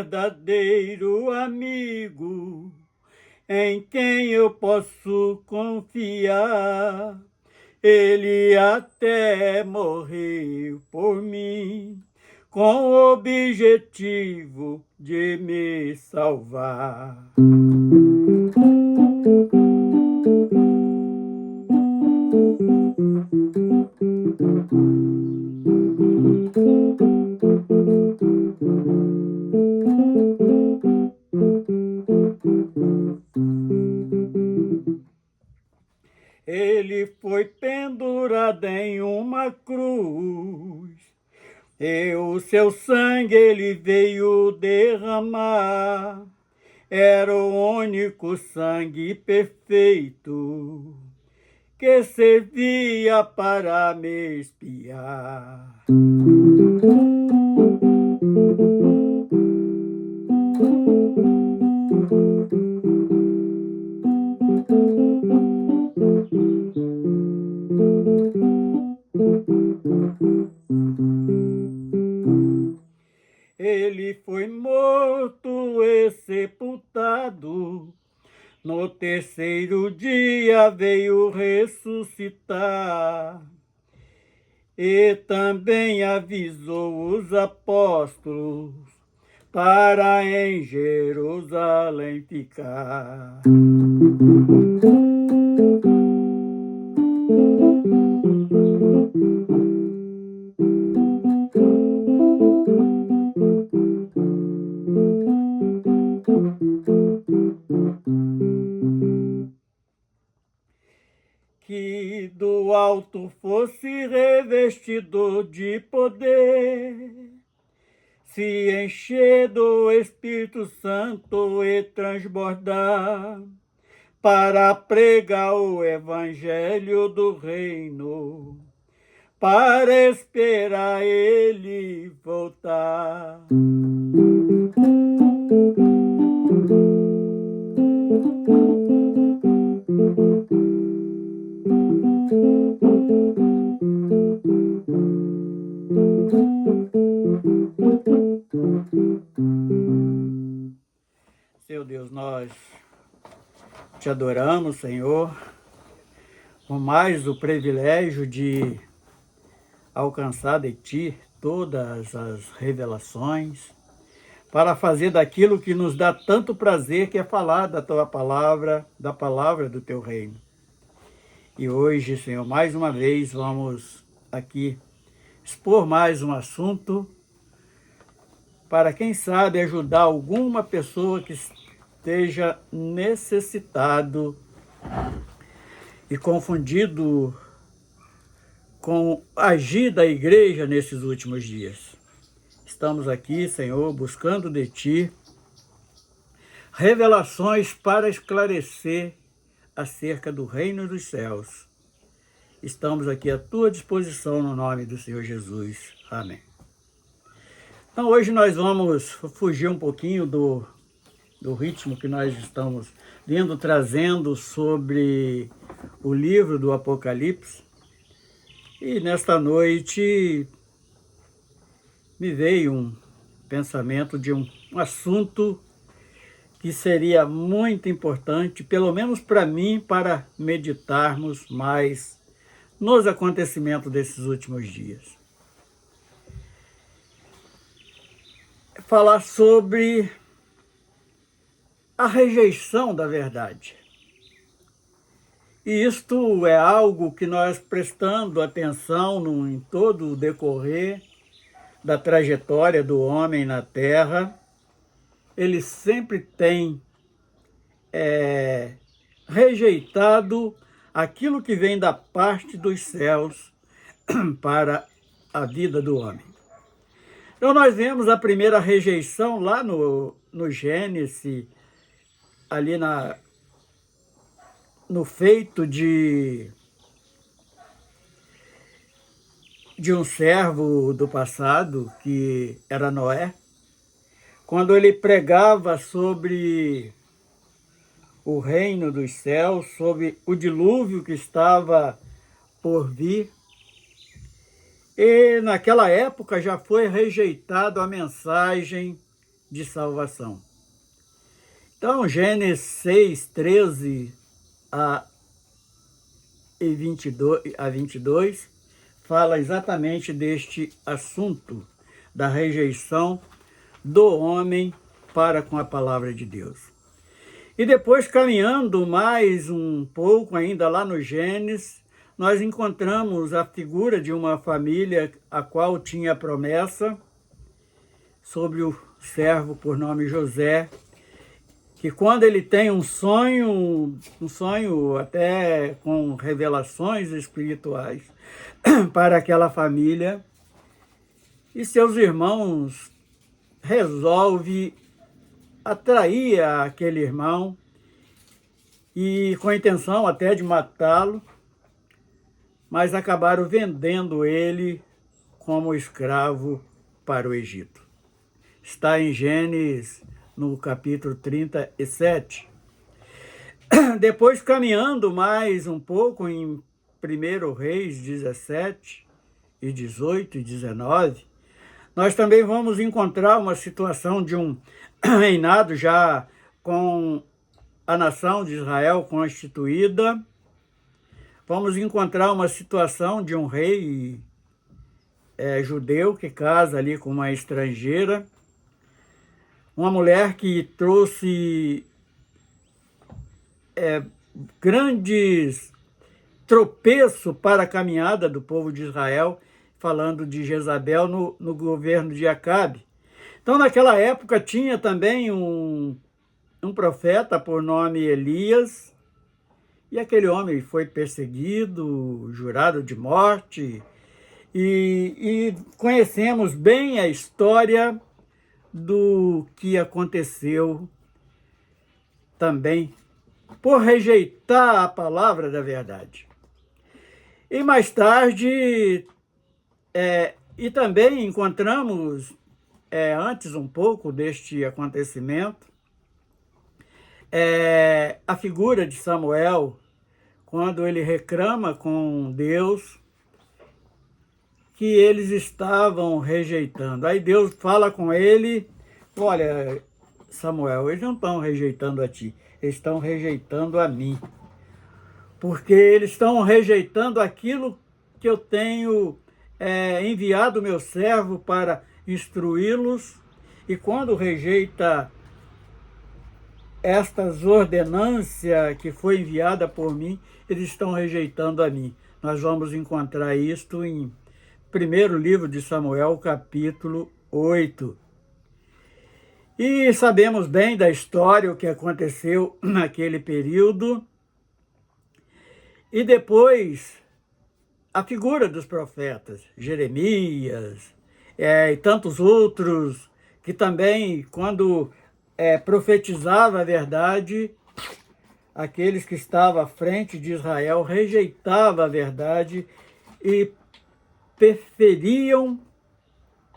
verdadeiro amigo, em quem eu posso confiar. Ele até morreu por mim, com o objetivo de me salvar. Ele foi pendurado em uma cruz, e o seu sangue ele veio derramar. Era o único sangue perfeito que servia para me espiar. Ele foi morto e sepultado, no terceiro dia veio ressuscitar. E também avisou os apóstolos para em Jerusalém ficar. Que do alto fosse revestido de poder, se encher do Espírito Santo e transbordar, para pregar o evangelho do reino, para esperar ele voltar. Seu Deus, nós te adoramos, Senhor, por mais o privilégio de alcançar de Ti todas as revelações, para fazer daquilo que nos dá tanto prazer, que é falar da Tua palavra, da palavra do Teu reino. E hoje, Senhor, mais uma vez vamos aqui expor mais um assunto para, quem sabe, ajudar alguma pessoa que esteja necessitado e confundido com o agir da igreja nesses últimos dias. Estamos aqui, Senhor, buscando de Ti revelações para esclarecer acerca do reino dos céus. Estamos aqui à Tua disposição no nome do Senhor Jesus. Amém. Então, hoje nós vamos fugir um pouquinho do ritmo que nós estamos vindo trazendo sobre o livro do Apocalipse. E nesta noite me veio um pensamento de um assunto que seria muito importante, pelo menos para mim, para meditarmos mais nos acontecimentos desses últimos dias. Falar sobre a rejeição da verdade. E isto é algo que nós, prestando atenção em todo o decorrer da trajetória do homem na Terra, ele sempre tem rejeitado aquilo que vem da parte dos céus para a vida do homem. Então nós vemos a primeira rejeição lá no Gênesis, ali no feito de um servo do passado, que era Noé, quando ele pregava sobre o reino dos céus, sobre o dilúvio que estava por vir. E naquela época já foi rejeitado a mensagem de salvação. Então, Gênesis 6, 13 e 22 fala exatamente deste assunto da rejeição do homem para com a palavra de Deus. E depois, caminhando mais um pouco ainda lá no Gênesis, nós encontramos a figura de uma família a qual tinha a promessa sobre o servo por nome José, que quando ele tem um sonho até com revelações espirituais para aquela família, e seus irmãos resolvem atrair aquele irmão e com a intenção até de matá-lo, mas acabaram vendendo ele como escravo para o Egito. Está em Gênesis, no capítulo 37. Depois, caminhando mais um pouco em 1 Reis 17, e 18 e 19, nós também vamos encontrar uma situação de um reinado já com a nação de Israel constituída. Vamos encontrar uma situação de um rei judeu que casa ali com uma estrangeira, uma mulher que trouxe grandes tropeços para a caminhada do povo de Israel, falando de Jezabel no governo de Acabe. Então, naquela época, tinha também um profeta por nome Elias, e aquele homem foi perseguido, jurado de morte, e conhecemos bem a história do que aconteceu também por rejeitar a palavra da verdade. E mais tarde, e também encontramos, antes um pouco deste acontecimento, a figura de Samuel, quando ele reclama com Deus que eles estavam rejeitando. Aí Deus fala com ele: olha, Samuel, eles não estão rejeitando a ti, eles estão rejeitando a mim. Porque eles estão rejeitando aquilo que eu tenho enviado meu servo para instruí-los, e quando rejeita estas ordenâncias que foi enviada por mim, eles estão rejeitando a mim. Nós vamos encontrar isto em 1º livro de Samuel, capítulo 8. E sabemos bem da história, o que aconteceu naquele período. E depois, a figura dos profetas, Jeremias, e tantos outros, que também, quando profetizava a verdade, aqueles que estavam à frente de Israel rejeitavam a verdade e preferiam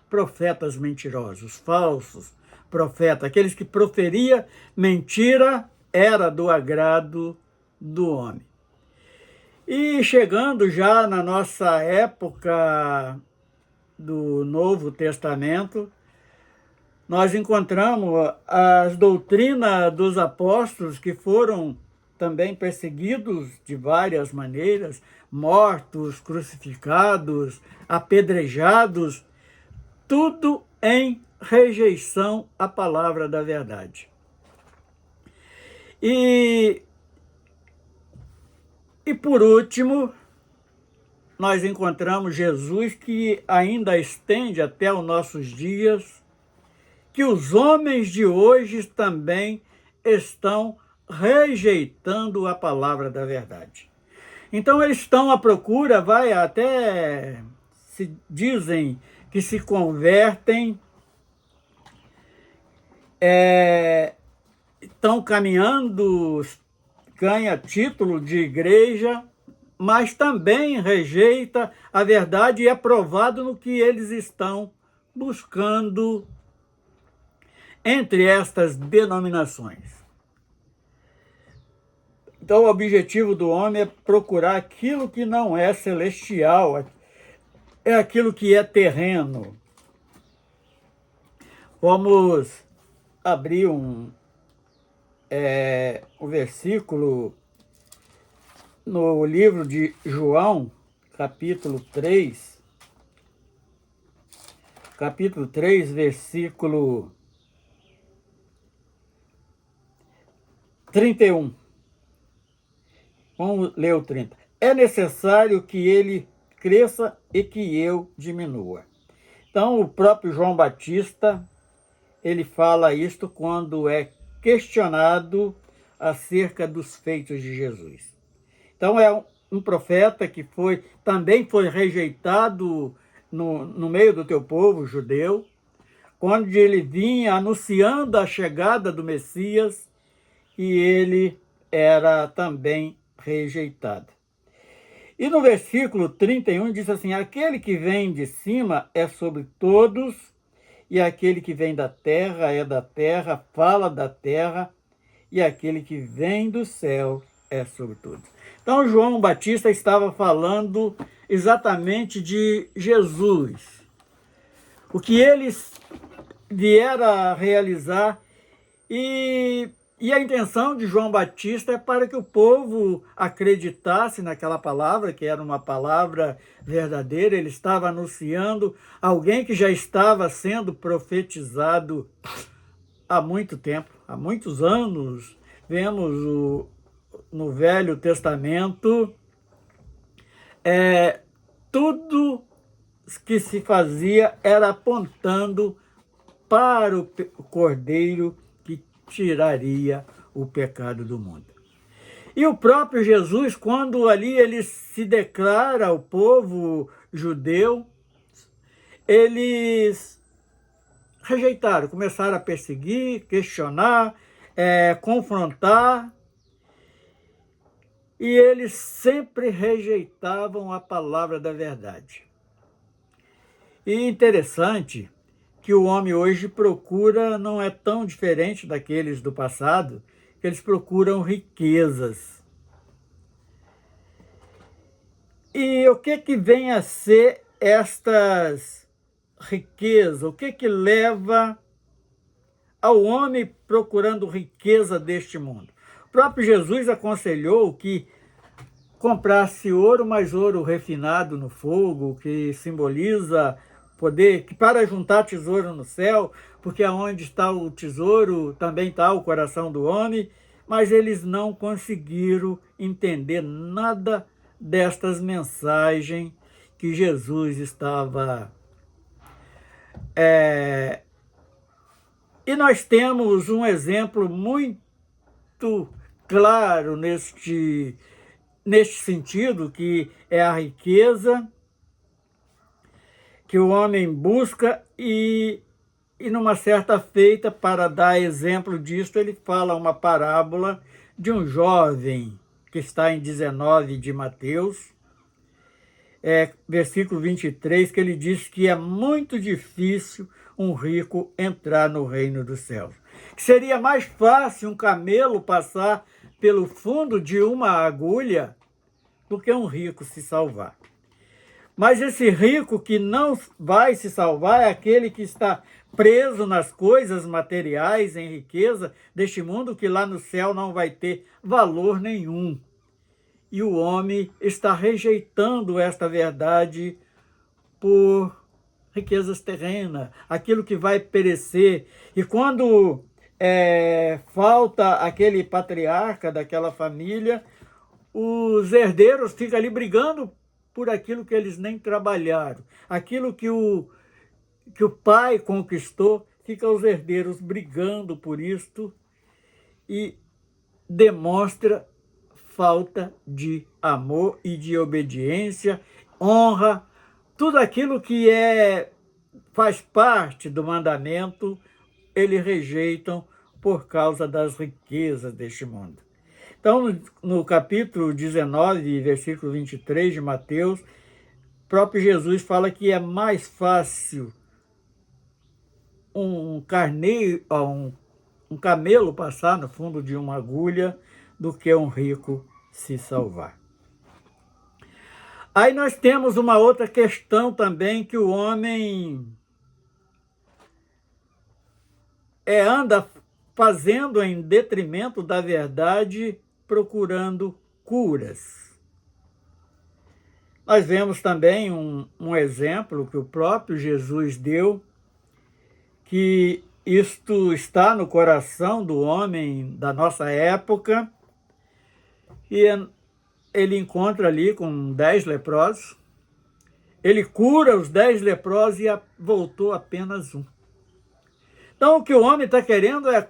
profetas mentirosos, falsos profetas. Aqueles que proferiam mentira era do agrado do homem. E chegando já na nossa época do Novo Testamento, nós encontramos as doutrinas dos apóstolos, que foram também perseguidos de várias maneiras, mortos, crucificados, apedrejados, tudo em rejeição à palavra da verdade. E por último, nós encontramos Jesus, que ainda estende até os nossos dias, que os homens de hoje também estão rejeitando a palavra da verdade. Então eles estão à procura, até se dizem que se convertem, estão caminhando, ganha título de igreja, mas também rejeita a verdade e é provado no que eles estão buscando entre estas denominações. Então, o objetivo do homem é procurar aquilo que não é celestial, é aquilo que é terreno. Vamos abrir o versículo no livro de João, capítulo 3, versículo 31. Vamos ler o 30. É necessário que ele cresça e que eu diminua. Então, o próprio João Batista, ele fala isto quando é questionado acerca dos feitos de Jesus. Então, é um profeta que também foi rejeitado no meio do teu povo judeu, quando ele vinha anunciando a chegada do Messias, e ele era também rejeitado. E no versículo 31 diz assim: aquele que vem de cima é sobre todos, e aquele que vem da terra é da terra, fala da terra, e aquele que vem do céu é sobre todos. Então João Batista estava falando exatamente de Jesus, o que eles vieram a realizar, e a intenção de João Batista é para que o povo acreditasse naquela palavra, que era uma palavra verdadeira. Ele estava anunciando alguém que já estava sendo profetizado há muito tempo, há muitos anos. Vemos no Velho Testamento tudo que se fazia era apontando para o Cordeiro que tiraria o pecado do mundo. E o próprio Jesus, quando ali ele se declara ao povo judeu, eles rejeitaram, começaram a perseguir, questionar, confrontar, e eles sempre rejeitavam a palavra da verdade. E interessante que o homem hoje procura, não é tão diferente daqueles do passado, que eles procuram riquezas. E o que vem a ser estas riquezas? O que leva ao homem procurando riqueza deste mundo? O próprio Jesus aconselhou que comprasse ouro, mas ouro refinado no fogo, que simboliza poder, que para juntar tesouro no céu, porque aonde está o tesouro também está o coração do homem, mas eles não conseguiram entender nada destas mensagens que Jesus estava. E nós temos um exemplo muito claro neste sentido, que é a riqueza que o homem busca, e numa certa feita, para dar exemplo disso, ele fala uma parábola de um jovem, que está em 19 de Mateus, versículo 23, que ele diz que é muito difícil um rico entrar no reino dos céus. Que seria mais fácil um camelo passar pelo fundo de uma agulha do que um rico se salvar. Mas esse rico que não vai se salvar é aquele que está preso nas coisas materiais, em riqueza deste mundo, que lá no céu não vai ter valor nenhum. E o homem está rejeitando esta verdade por riquezas terrenas, aquilo que vai perecer. E quando falta aquele patriarca daquela família, os herdeiros ficam ali brigando por aquilo que eles nem trabalharam. Aquilo que o pai conquistou, fica os herdeiros brigando por isto, e demonstra falta de amor e de obediência, honra, tudo aquilo que faz parte do mandamento, eles rejeitam por causa das riquezas deste mundo. Então, no capítulo 19, versículo 23 de Mateus, o próprio Jesus fala que é mais fácil um camelo passar no fundo de uma agulha do que um rico se salvar. Aí nós temos uma outra questão também, que o homem anda fazendo em detrimento da verdade, procurando curas. Nós vemos também um exemplo que o próprio Jesus deu, que isto está no coração do homem da nossa época, e ele encontra ali com 10 leprosos, ele cura os 10 leprosos e voltou apenas um. Então o que o homem está querendo é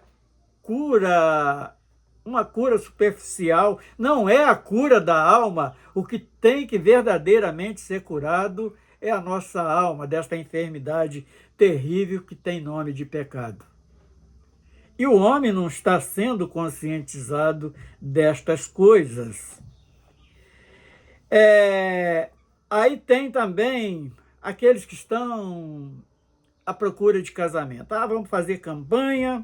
cura, uma cura superficial, não é a cura da alma. O que tem que verdadeiramente ser curado é a nossa alma, desta enfermidade terrível que tem nome de pecado. E o homem não está sendo conscientizado destas coisas. Aí tem também aqueles que estão à procura de casamento. Vamos fazer campanha,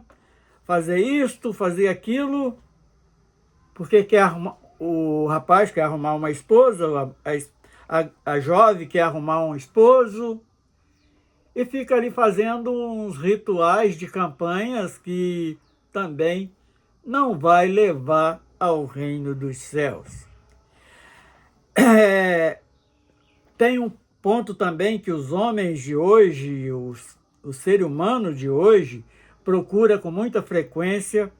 fazer isto, fazer aquilo, porque o rapaz quer arrumar uma esposa, a jovem quer arrumar um esposo, e fica ali fazendo uns rituais de campanhas que também não vai levar ao reino dos céus. Tem um ponto também que os homens de hoje, o ser humano de hoje, procura com muita frequência,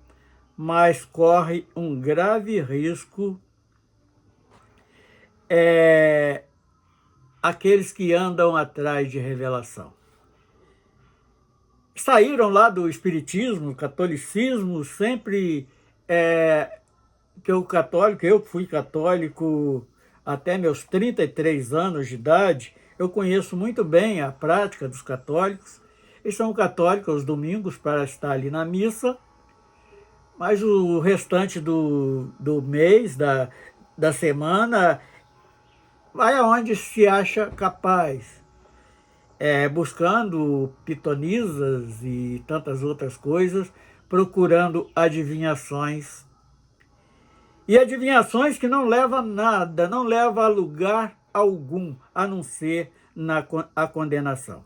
mas corre um grave risco, aqueles que andam atrás de revelação. Saíram lá do espiritismo, catolicismo, sempre que eu fui católico até meus 33 anos de idade, eu conheço muito bem a prática dos católicos. Eles são católicos aos domingos para estar ali na missa, mas o restante do mês, da semana, vai aonde se acha capaz, buscando pitonisas e tantas outras coisas, procurando adivinhações. E adivinhações que não levam a nada, não levam a lugar algum, a não ser a condenação.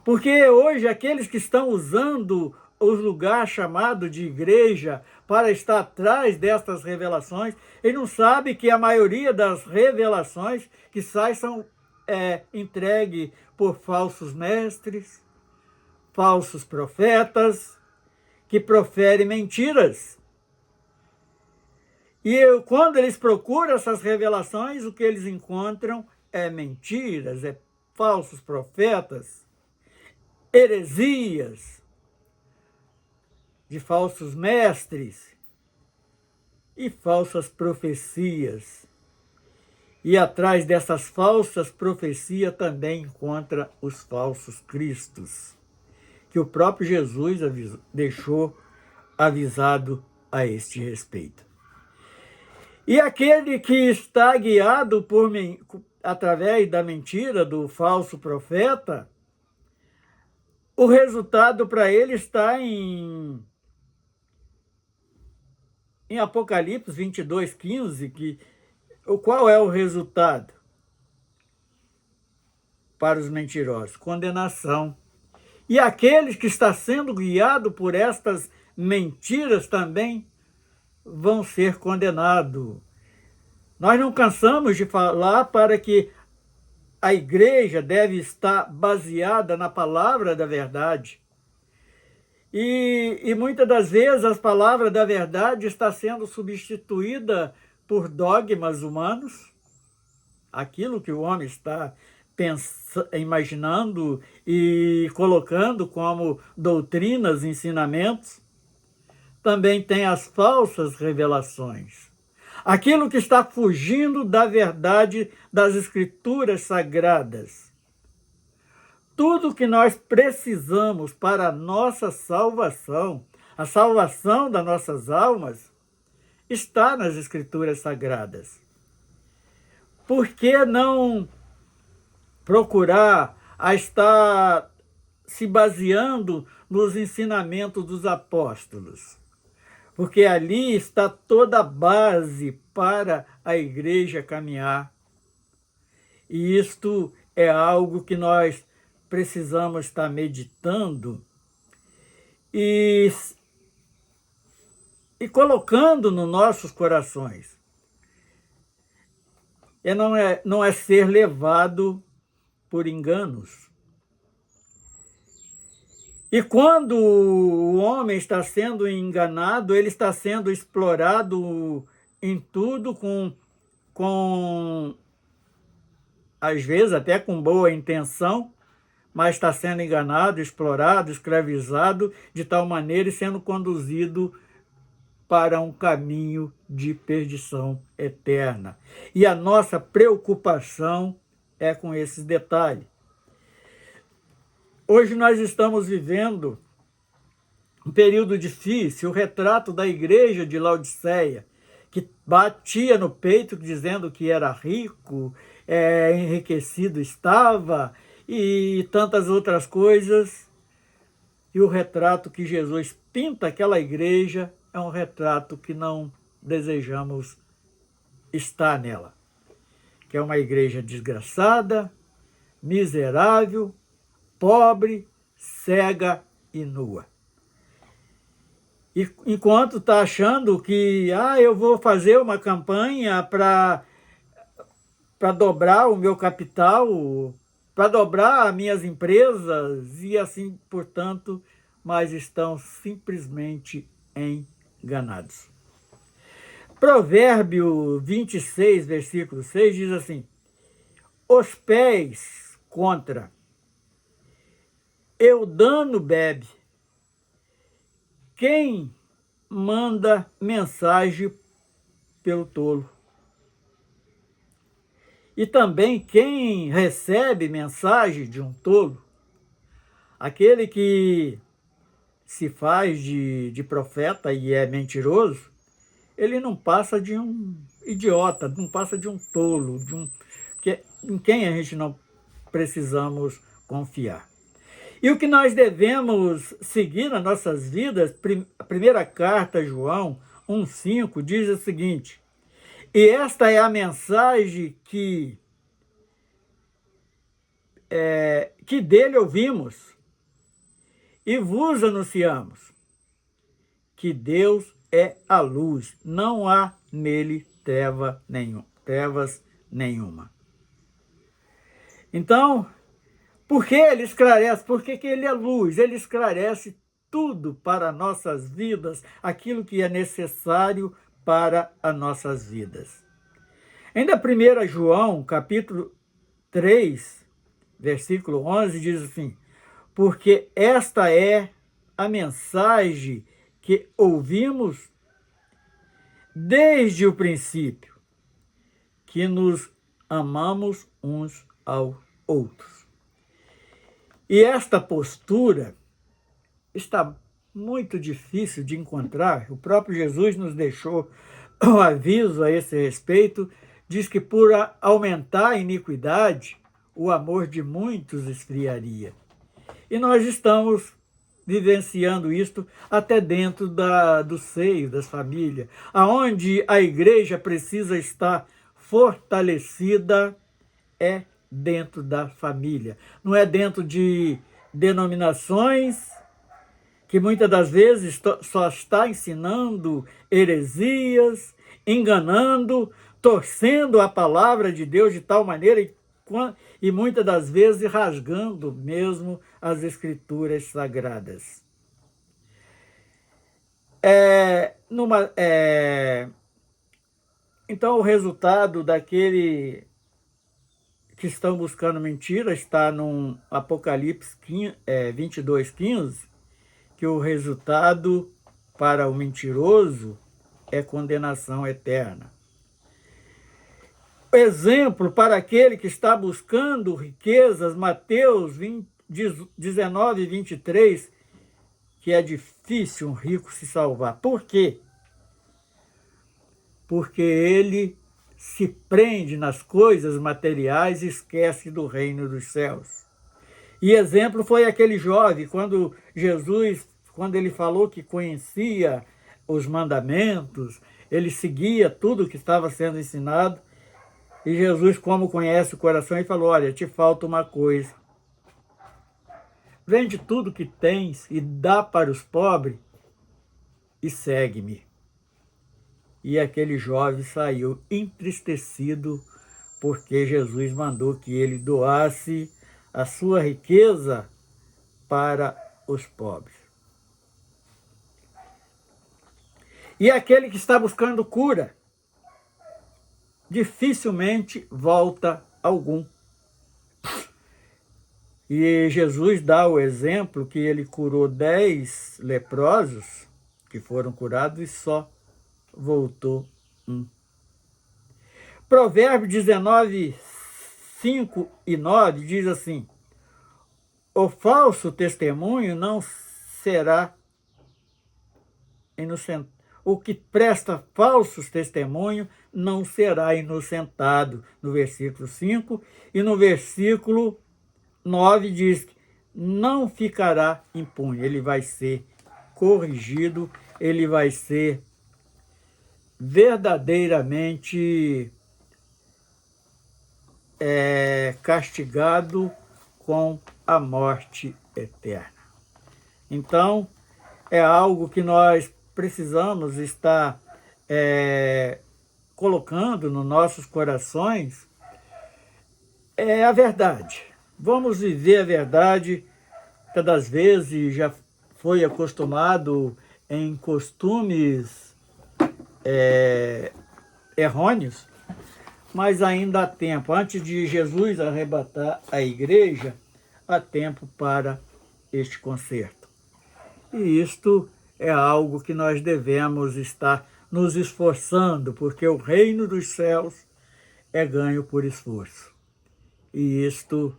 Porque hoje aqueles que estão usando os lugares chamados de igreja para estar atrás destas revelações, eles não sabem que a maioria das revelações que saem são entregues por falsos mestres, falsos profetas, que proferem mentiras. E quando eles procuram essas revelações, o que eles encontram é mentiras, falsos profetas, heresias de falsos mestres e falsas profecias. E atrás dessas falsas profecias também encontra os falsos cristos, que o próprio Jesus deixou avisado a este respeito. E aquele que está guiado através da mentira do falso profeta, o resultado para ele está em Apocalipse 22:15, qual é o resultado para os mentirosos? Condenação. E aqueles que estão sendo guiados por estas mentiras também vão ser condenados. Nós não cansamos de falar para que a igreja deve estar baseada na palavra da verdade. E muitas das vezes as palavras da verdade está sendo substituída por dogmas humanos, aquilo que o homem está imaginando e colocando como doutrinas, ensinamentos. Também tem as falsas revelações, aquilo que está fugindo da verdade das Escrituras Sagradas. Tudo que nós precisamos para a nossa salvação, a salvação das nossas almas, está nas Escrituras Sagradas. Por que não procurar estar se baseando nos ensinamentos dos apóstolos? Porque ali está toda a base para a igreja caminhar. E isto é algo que nós precisamos estar meditando e e colocando nos nossos corações. E não é ser levado por enganos. E quando o homem está sendo enganado, ele está sendo explorado em tudo às vezes até com boa intenção, mas está sendo enganado, explorado, escravizado de tal maneira e sendo conduzido para um caminho de perdição eterna. E a nossa preocupação é com esses detalhes. Hoje nós estamos vivendo um período difícil, o retrato da igreja de Laodiceia, que batia no peito dizendo que era rico, enriquecido estava e tantas outras coisas. E o retrato que Jesus pinta aquela igreja é um retrato que não desejamos estar nela, que é uma igreja desgraçada, miserável, pobre, cega e nua. E enquanto está achando que eu vou fazer uma campanha para dobrar o meu capital, para dobrar as minhas empresas e assim, portanto, mas estão simplesmente enganados. Provérbio 26, versículo 6 diz assim: os pés contra Eudano bebe, quem manda mensagem pelo tolo. E também quem recebe mensagem de um tolo, aquele que se faz de profeta e é mentiroso, ele não passa de um idiota, não passa de um tolo, em quem a gente não precisamos confiar. E o que nós devemos seguir nas nossas vidas, a primeira carta a João 1,5 diz o seguinte: e esta é a mensagem que dele ouvimos e vos anunciamos, que Deus é a luz, não há nele trevas nenhuma. Então, por que ele esclarece? Porque que ele é luz, ele esclarece tudo para nossas vidas, aquilo que é necessário para as nossas vidas. Ainda 1 João, capítulo 3, versículo 11, diz assim: porque esta é a mensagem que ouvimos desde o princípio, que nos amamos uns aos outros. E esta postura está muito difícil de encontrar. O próprio Jesus nos deixou um aviso a esse respeito, diz que por aumentar a iniquidade, o amor de muitos esfriaria. E nós estamos vivenciando isto até dentro do seio das famílias, aonde a igreja precisa estar fortalecida é dentro da família. Não é dentro de denominações que muitas das vezes só está ensinando heresias, enganando, torcendo a palavra de Deus de tal maneira e muitas das vezes rasgando mesmo as escrituras sagradas. Então, o resultado daquele que estão buscando mentira está no Apocalipse 22:15, que o resultado para o mentiroso é condenação eterna. Exemplo para aquele que está buscando riquezas, Mateus 19:23, que é difícil um rico se salvar. Por quê? Porque ele se prende nas coisas materiais e esquece do reino dos céus. E exemplo foi aquele jovem, quando ele falou que conhecia os mandamentos, ele seguia tudo que estava sendo ensinado, e Jesus, como conhece o coração, ele falou: olha, te falta uma coisa. Vende tudo que tens e dá para os pobres e segue-me. E aquele jovem saiu entristecido, porque Jesus mandou que ele doasse a sua riqueza para os pobres. E aquele que está buscando cura, dificilmente volta algum. E Jesus dá o exemplo que ele curou 10 leprosos que foram curados e só voltou um. Provérbios 19, 5 e 9 diz assim: o falso testemunho não será inocente. O que presta falsos testemunhos não será inocentado, no versículo 5. E no versículo 9 diz que não ficará impune. Ele vai ser corrigido, ele vai ser verdadeiramente castigado com a morte eterna. Então, é algo que nós precisamos estar colocando nos nossos corações, é a verdade. Vamos viver a verdade. Cada vez já foi acostumado em costumes errôneos, mas ainda há tempo. Antes de Jesus arrebatar a igreja, há tempo para este conserto. E isto é algo que nós devemos estar nos esforçando, porque o reino dos céus é ganho por esforço. E isto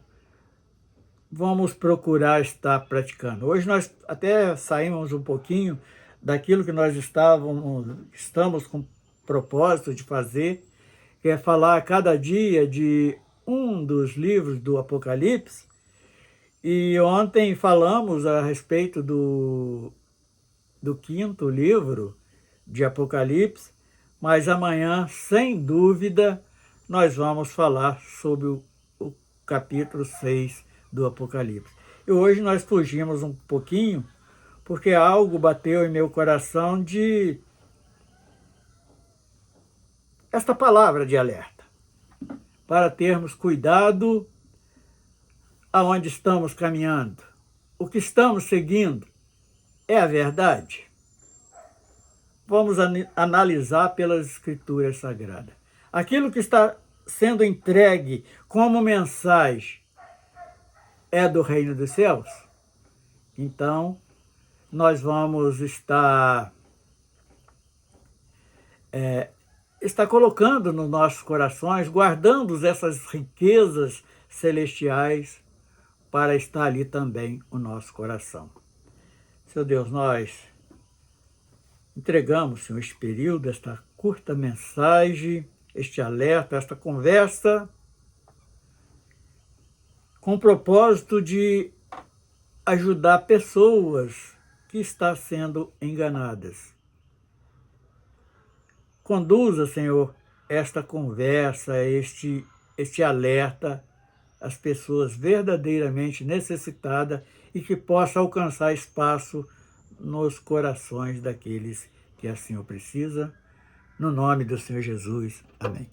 vamos procurar estar praticando. Hoje nós até saímos um pouquinho daquilo que nós estamos com propósito de fazer, que é falar cada dia de um dos livros do Apocalipse. E ontem falamos a respeito do 5º livro de Apocalipse, mas amanhã, sem dúvida, nós vamos falar sobre o capítulo 6 do Apocalipse. E hoje nós fugimos um pouquinho, porque algo bateu em meu coração de esta palavra de alerta, para termos cuidado aonde estamos caminhando. O que estamos seguindo é a verdade? Vamos analisar pelas Escrituras Sagradas. Aquilo que está sendo entregue como mensagem é do reino dos céus? Então, nós vamos estar colocando nos nossos corações, guardando essas riquezas celestiais para estar ali também o nosso coração. Seu Deus, nós entregamos, Senhor, este período, esta curta mensagem, este alerta, esta conversa, com o propósito de ajudar pessoas que estão sendo enganadas. Conduza, Senhor, esta conversa, este alerta às pessoas verdadeiramente necessitadas e que possa alcançar espaço nos corações daqueles que assim o precisam. No nome do Senhor Jesus. Amém.